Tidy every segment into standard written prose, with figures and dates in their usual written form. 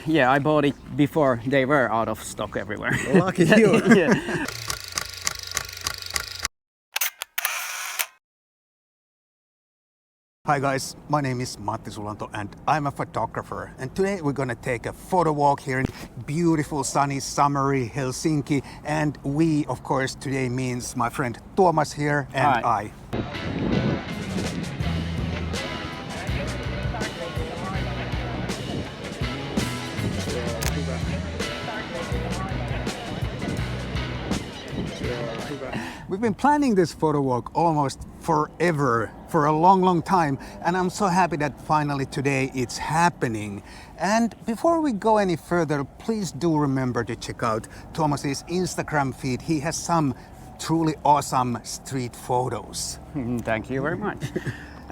Yeah, I bought it before they were out of stock everywhere. Lucky you. Yeah. Hi guys, my name is Matti Sulanto and I'm a photographer, and today we're gonna take a photo walk here in beautiful sunny summery Helsinki, and we of course today means my friend Tuomas here and Hi. I. We've been planning this photo walk almost forever, for a long time, and I'm so happy that finally today it's happening. And before we go any further, please do remember to check out Tuomas's Instagram feed. He has some truly awesome street photos. Thank you very much.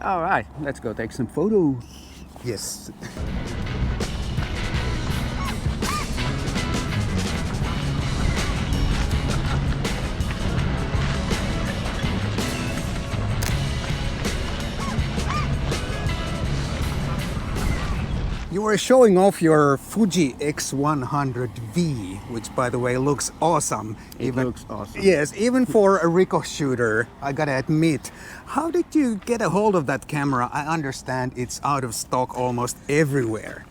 All right, let's go take some photos. Yes. You were showing off your Fuji X100V, which by the way looks awesome. It looks awesome. Yes, even for a Ricoh shooter, I gotta admit. How did you get a hold of that camera? I understand it's out of stock almost everywhere.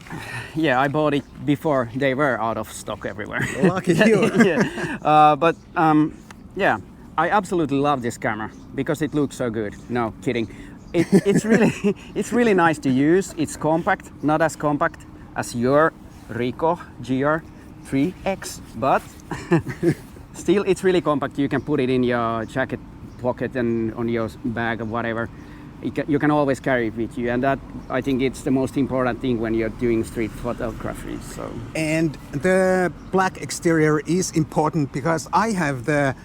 Yeah, I bought it before they were out of stock everywhere. Lucky you. Yeah. Yeah, I absolutely love this camera because it looks so good. No, kidding. It's really nice to use. It's compact, not as compact as your Ricoh GR3x, but still it's really compact. You can put it in your jacket pocket and on your bag or whatever. You can always carry it with you, and that, I think, it's the most important thing when you're doing street photography. So. And the black exterior is important because I have the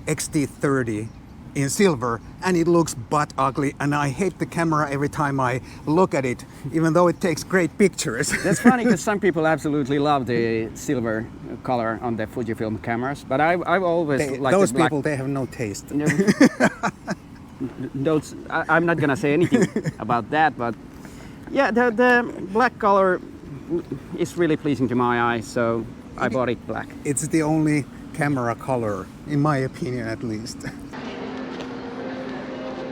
XT30 in silver and it looks butt ugly, and I hate the camera every time I look at it, even though it takes great pictures. That's funny because some people absolutely love the silver color on the Fujifilm cameras, but I've always liked those the black. people, they have no taste. I'm not gonna say anything about that, but yeah, the black color is really pleasing to my eyes, so I bought it black. It's the only camera color, in my opinion at least.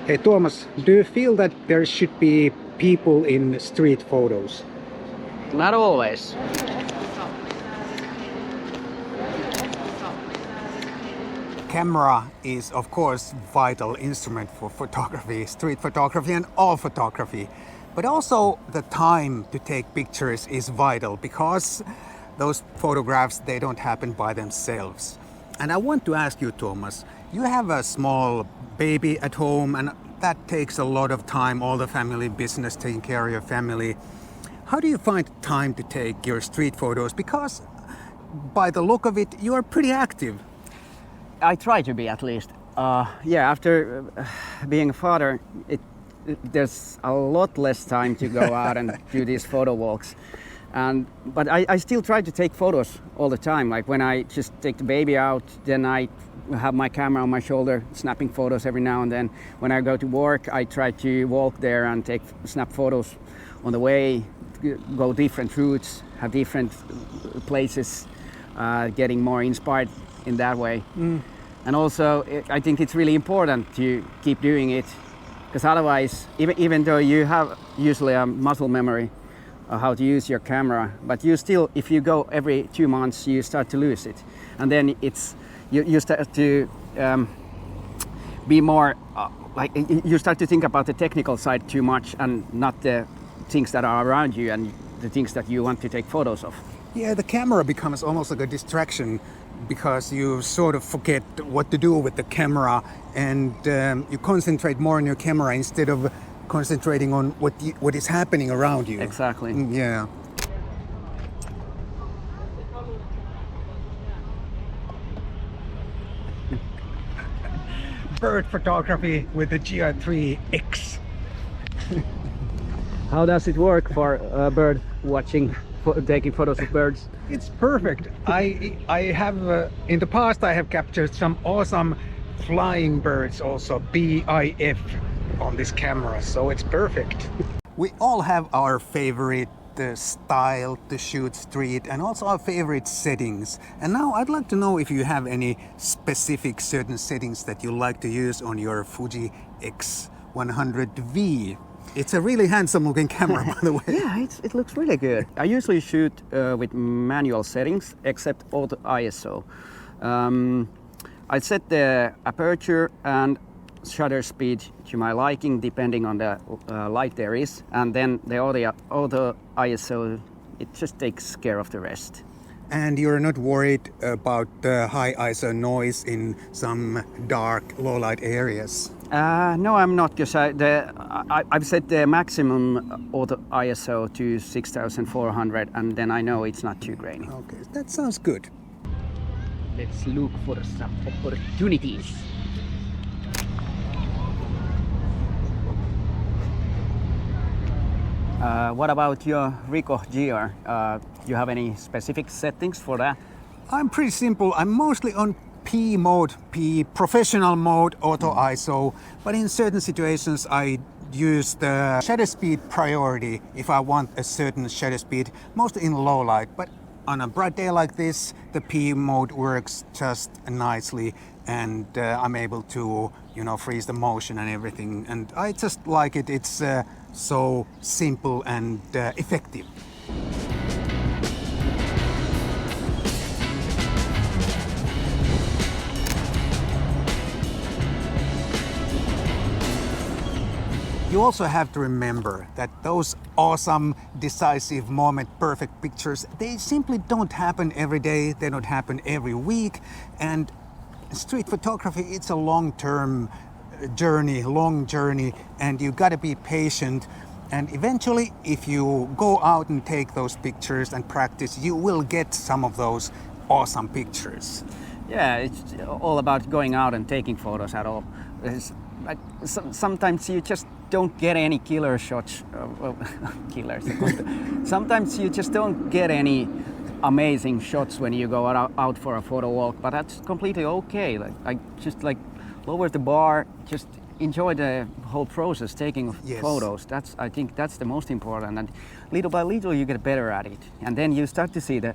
Hey Tuomas, do you feel that there should be people in street photos? Not always. Camera is of course vital instrument for photography, street photography and all photography. But also the time to take pictures is vital because those photographs, they don't happen by themselves. And I want to ask you, Tuomas, you have a small baby at home and that takes a lot of time, all the family business, taking care of your family. How do you find time to take your street photos? Because by the look of it, you are pretty active. I try to be, at least. Yeah, after being a father, there's a lot less time to go out and do these photo walks. But I still try to take photos all the time. Like when I just take the baby out, then I have my camera on my shoulder, snapping photos every now and then. When I go to work, I try to walk there and snap photos on the way, go different routes, have different places, getting more inspired in that way. And also, I think it's really important to keep doing it, because otherwise, even though you have usually a muscle memory how to use your camera, but you still, if you go every 2 months, you start to lose it, and then you start to be more like you start to think about the technical side too much and not the things that are around you and the things that you want to take photos of. Yeah, the camera becomes almost like a distraction because you sort of forget what to do with the camera, and you concentrate more on your camera instead of concentrating on what is happening around you. Exactly. Yeah. Bird photography with the GR3x. How does it work for bird watching, taking photos of birds? It's perfect. I have in the past I have captured some awesome flying birds, also BIF on this camera, so it's perfect. We all have our favorite style to shoot street and also our favorite settings. And now I'd like to know if you have any specific certain settings that you like to use on your Fuji X100V. It's a really handsome looking camera, by the way. Yeah, it looks really good. I usually shoot with manual settings, except auto ISO. I set the aperture and shutter speed to my liking, depending on the light there is, and then the auto ISO, it just takes care of the rest. And you're not worried about high ISO noise in some dark, low-light areas? No, I'm not, because I've set the maximum auto ISO to 6400, and then I know it's not too grainy. Okay, that sounds good. Let's look for some opportunities. What about your Ricoh GR? Do you have any specific settings for that? I'm pretty simple. I'm mostly on P mode, P professional mode, auto ISO, but in certain situations I use the shutter speed priority if I want a certain shutter speed, mostly in low light. But on a bright day like this, the P mode works just nicely, and I'm able to, freeze the motion and everything. And I just like it. It's so simple and effective. You also have to remember that those awesome, decisive moment, perfect pictures, they simply don't happen every day, they don't happen every week. And street photography, it's a long-term journey, and you gotta be patient. And eventually, if you go out and take those pictures and practice, you will get some of those awesome pictures. Yeah, it's all about going out and taking photos at all. It's like sometimes you just don't get any killer shots. Killers. Sometimes you just don't get any amazing shots when you go out for a photo walk, but that's completely okay. I just lower the bar, just enjoy the whole process, taking photos. I think that's the most important, and little by little you get better at it, and then you start to see the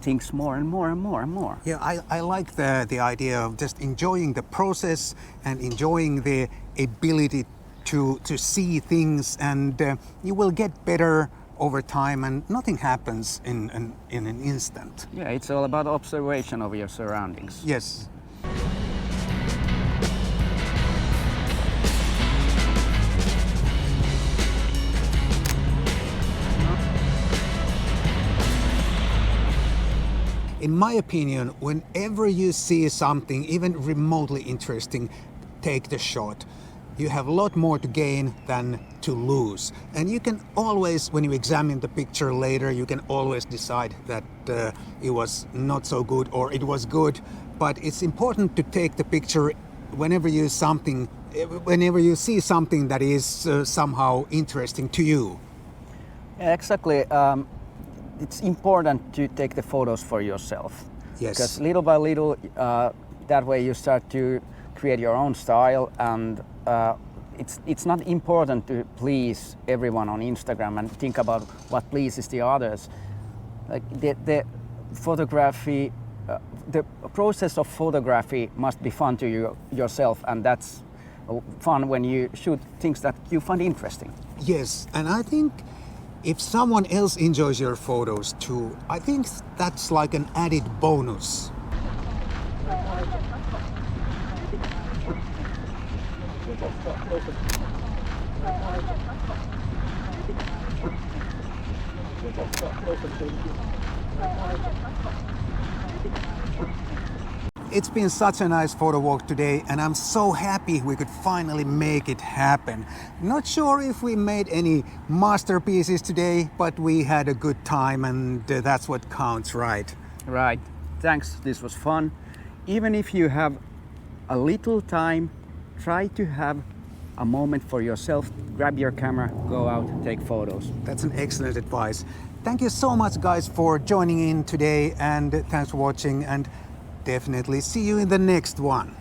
things more and more and more and more. Yeah, I like the idea of just enjoying the process and enjoying the ability to see things, and you will get better over time, and nothing happens in an instant. Yeah, it's all about observation of your surroundings. Yes. In my opinion, whenever you see something even remotely interesting, take the shot. You have a lot more to gain than to lose. And you can always, when you examine the picture later, you can always decide that it was not so good or it was good. But it's important to take the picture whenever you see something that is somehow interesting to you. Yeah, exactly. It's important to take the photos for yourself. Yes. Because little by little, that way you start to create your own style, and it's not important to please everyone on Instagram and think about what pleases the others. Like the photography, the process of photography must be fun to yourself, and that's fun when you shoot things that you find interesting. Yes, and I think if someone else enjoys your photos too, I think that's like an added bonus. It's been such a nice photo walk today, and I'm so happy we could finally make it happen. Not sure if we made any masterpieces today, but we had a good time, and that's what counts, right? Right. Thanks. This was fun. Even if you have a little time, try to have a moment for yourself. Grab your camera, go out, take photos. That's an excellent advice. Thank you so much, guys, for joining in today, and thanks for watching, and definitely see you in the next one.